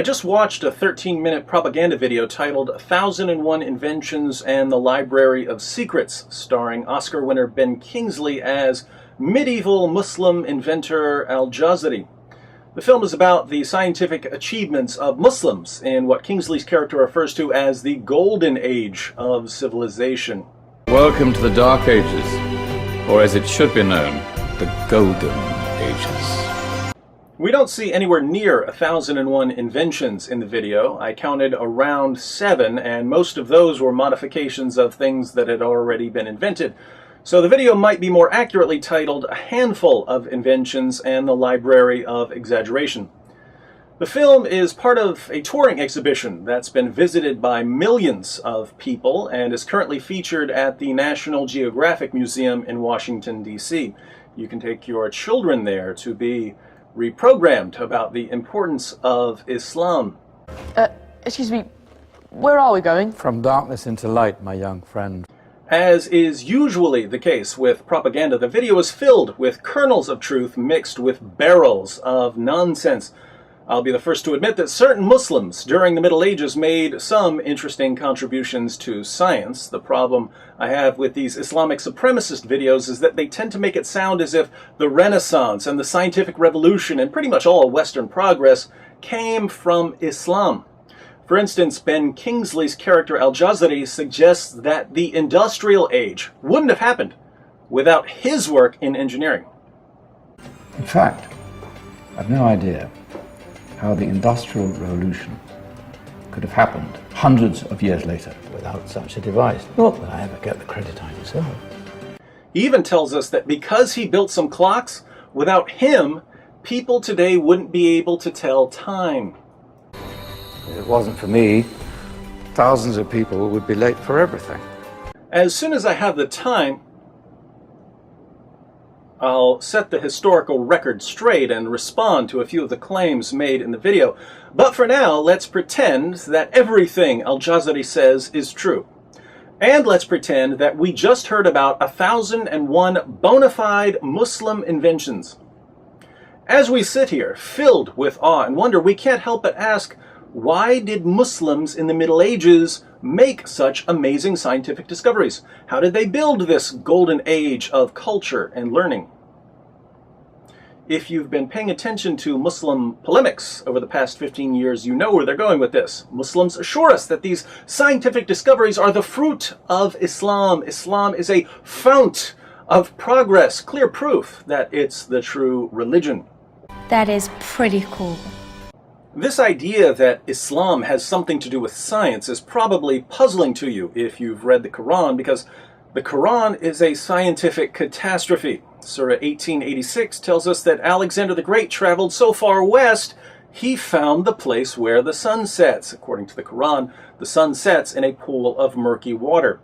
I just watched a 13-minute propaganda video titled 1001 Inventions and the Library of Secrets, starring Oscar winner Ben Kingsley as medieval Muslim inventor Al-Jazari. The film is about the scientific achievements of Muslims in what Kingsley's character refers to as the Golden Age of civilization. Welcome to the Dark Ages, or as it should be known, the Golden Ages. We don't see anywhere near 1001 inventions in the video. I counted around 7, and most of those were modifications of things that had already been invented. So the video might be more accurately titled A Handful of Inventions and the Library of Exaggeration. The film is part of a touring exhibition that's been visited by millions of people and is currently featured at the National Geographic Museum in Washington, D.C. You can take your children there to be reprogrammed about the importance of Islam. Excuse me, where are we going? From darkness into light, my young friend. As is usually the case with propaganda, the video is filled with kernels of truth mixed with barrels of nonsense. I'll be the first to admit that certain Muslims during the Middle Ages made some interesting contributions to science. The problem I have with these Islamic supremacist videos is that they tend to make it sound as if the Renaissance and the scientific revolution and pretty much all Western progress came from Islam. For instance, Ben Kingsley's character Al-Jazari suggests that the industrial age wouldn't have happened without his work in engineering. In fact, I've no idea how the Industrial Revolution could have happened hundreds of years later without such a device. Not that I ever get the credit I deserve. He even tells us that because he built some clocks, without him, people today wouldn't be able to tell time. If it wasn't for me, thousands of people would be late for everything. As soon as I have the time, I'll set the historical record straight and respond to a few of the claims made in the video. But for now, let's pretend that everything Al-Jazari says is true. And let's pretend that we just heard about 1001 bona fide Muslim inventions. As we sit here, filled with awe and wonder, we can't help but ask, why did Muslims in the Middle Ages make such amazing scientific discoveries? How did they build this golden age of culture and learning? If you've been paying attention to Muslim polemics over the past 15 years, you know where they're going with this. Muslims assure us that these scientific discoveries are the fruit of Islam. Islam is a fount of progress, clear proof that it's the true religion. That is pretty cool. This idea that Islam has something to do with science is probably puzzling to you if you've read the Quran, because the Quran is a scientific catastrophe. Surah 1886 tells us that Alexander the Great traveled so far west, he found the place where the sun sets. According to the Quran, the sun sets in a pool of murky water.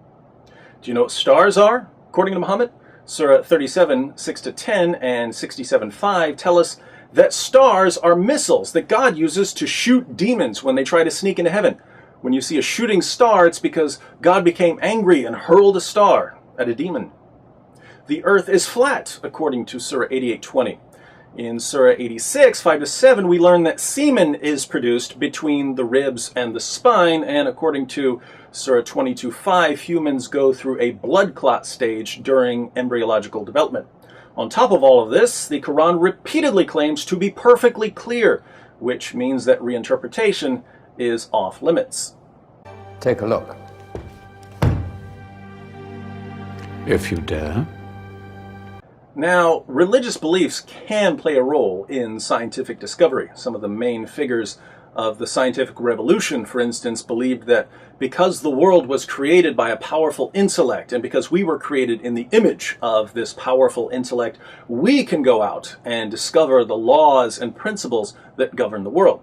Do you know what stars are? According to Muhammad, Surah 37, 6-10 and 67:5 tell us that stars are missiles that God uses to shoot demons when they try to sneak into heaven. When you see a shooting star, it's because God became angry and hurled a star at a demon. The earth is flat, according to Surah 88:20. In Surah 86, 5-7, we learn that semen is produced between the ribs and the spine, and according to Surah 22:5, humans go through a blood clot stage during embryological development. On top of all of this, the Quran repeatedly claims to be perfectly clear, which means that reinterpretation is off limits. Take a look. If you dare. Now, religious beliefs can play a role in scientific discovery. Some of the main figures of the scientific revolution, for instance, believed that because the world was created by a powerful intellect, and because we were created in the image of this powerful intellect, we can go out and discover the laws and principles that govern the world.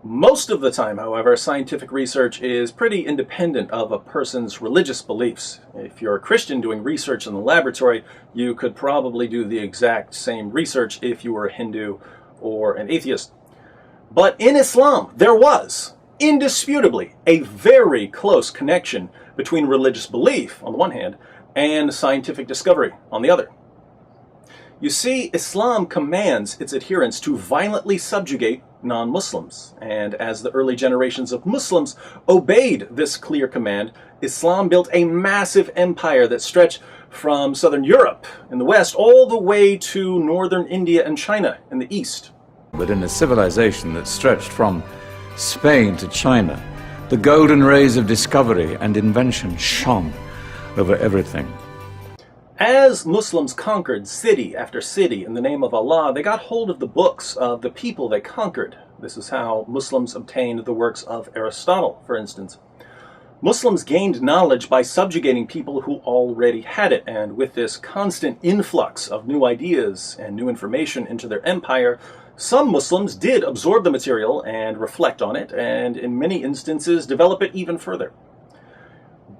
Most of the time, however, scientific research is pretty independent of a person's religious beliefs. If you're a Christian doing research in the laboratory, you could probably do the exact same research if you were a Hindu or an atheist. But in Islam, there was, indisputably, a very close connection between religious belief, on the one hand, and scientific discovery, on the other. You see, Islam commands its adherents to violently subjugate non-Muslims, and as the early generations of Muslims obeyed this clear command, Islam built a massive empire that stretched from southern Europe in the west all the way to northern India and China in the east. But in a civilization that stretched from Spain to China, the golden rays of discovery and invention shone over everything. As Muslims conquered city after city in the name of Allah, they got hold of the books of the people they conquered. This is how Muslims obtained the works of Aristotle, for instance. Muslims gained knowledge by subjugating people who already had it, and with this constant influx of new ideas and new information into their empire, some Muslims did absorb the material and reflect on it, and in many instances develop it even further.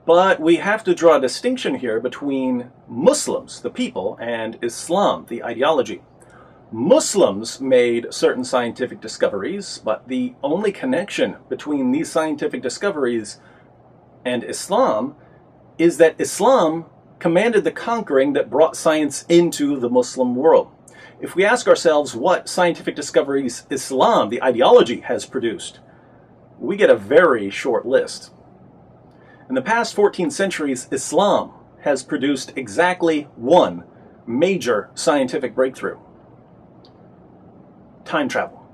But we have to draw a distinction here between Muslims, the people, and Islam, the ideology. Muslims made certain scientific discoveries, but the only connection between these scientific discoveries and Islam is that Islam commanded the conquering that brought science into the Muslim world. If we ask ourselves what scientific discoveries Islam, the ideology, has produced, we get a very short list. In the past 14 centuries, Islam has produced exactly one major scientific breakthrough: time travel.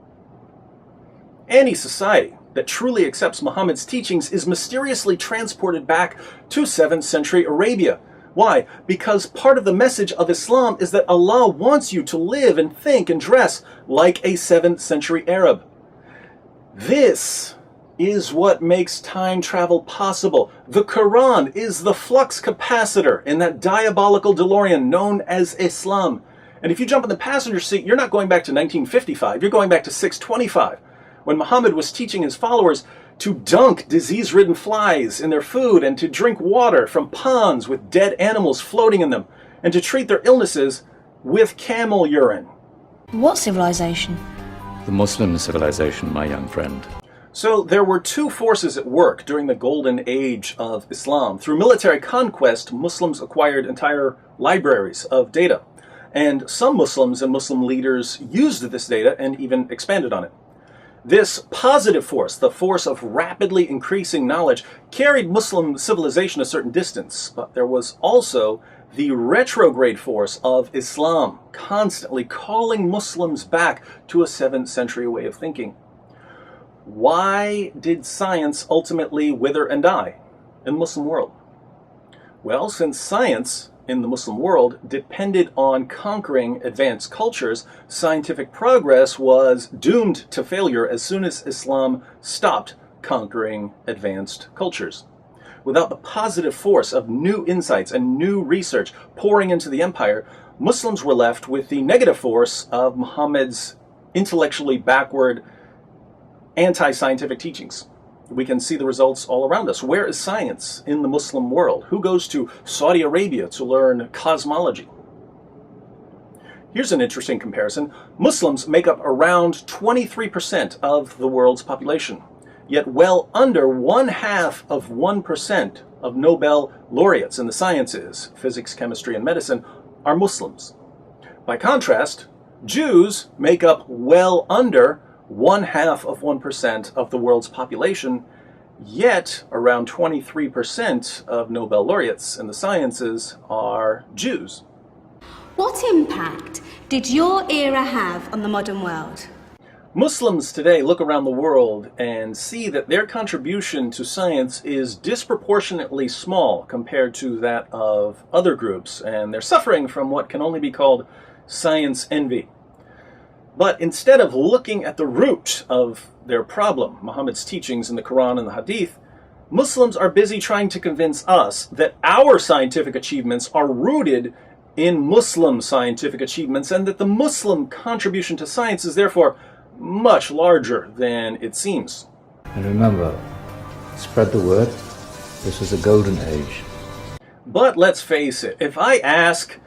Any society that truly accepts Muhammad's teachings is mysteriously transported back to 7th century Arabia. Why? Because part of the message of Islam is that Allah wants you to live and think and dress like a 7th century Arab. This is what makes time travel possible. The Quran is the flux capacitor in that diabolical DeLorean known as Islam. And if you jump in the passenger seat, you're not going back to 1955, you're going back to 625, when Muhammad was teaching his followers to dunk disease-ridden flies in their food and to drink water from ponds with dead animals floating in them, and to treat their illnesses with camel urine. What civilization? The Muslim civilization, my young friend. So there were two forces at work during the golden age of Islam. Through military conquest, Muslims acquired entire libraries of data. And some Muslims and Muslim leaders used this data and even expanded on it. This positive force, the force of rapidly increasing knowledge, carried Muslim civilization a certain distance. But there was also the retrograde force of Islam, constantly calling Muslims back to a 7th century way of thinking. Why did science ultimately wither and die in the Muslim world? Well, since science in the Muslim world depended on conquering advanced cultures, scientific progress was doomed to failure as soon as Islam stopped conquering advanced cultures. Without the positive force of new insights and new research pouring into the empire, Muslims were left with the negative force of Muhammad's intellectually backward, anti-scientific teachings. We can see the results all around us. Where is science in the Muslim world? Who goes to Saudi Arabia to learn cosmology? Here's an interesting comparison. Muslims make up around 23% of the world's population, yet well under 1/2% of Nobel laureates in the sciences, physics, chemistry, and medicine, are Muslims. By contrast, Jews make up well under 1/2% of the world's population, yet around 23% of Nobel laureates in the sciences are Jews. What impact did your era have on the modern world? Muslims today look around the world and see that their contribution to science is disproportionately small compared to that of other groups, and they're suffering from what can only be called science envy. But instead of looking at the root of their problem, Muhammad's teachings in the Quran and the Hadith, Muslims are busy trying to convince us that our scientific achievements are rooted in Muslim scientific achievements, and that the Muslim contribution to science is therefore much larger than it seems. And remember, spread the word. This is a golden age. But let's face it, if I ask,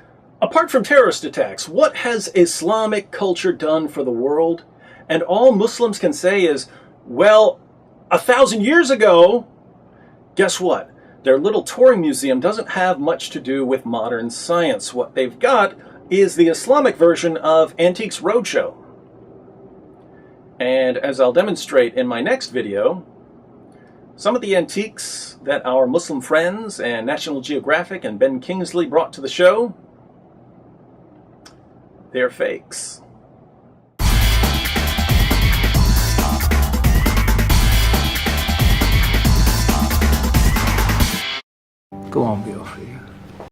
apart from terrorist attacks, what has Islamic culture done for the world? And all Muslims can say is, well, 1,000 years ago, guess what? Their little touring museum doesn't have much to do with modern science. What they've got is the Islamic version of Antiques Roadshow. And as I'll demonstrate in my next video, some of the antiques that our Muslim friends and National Geographic and Ben Kingsley brought to the show, they're fakes.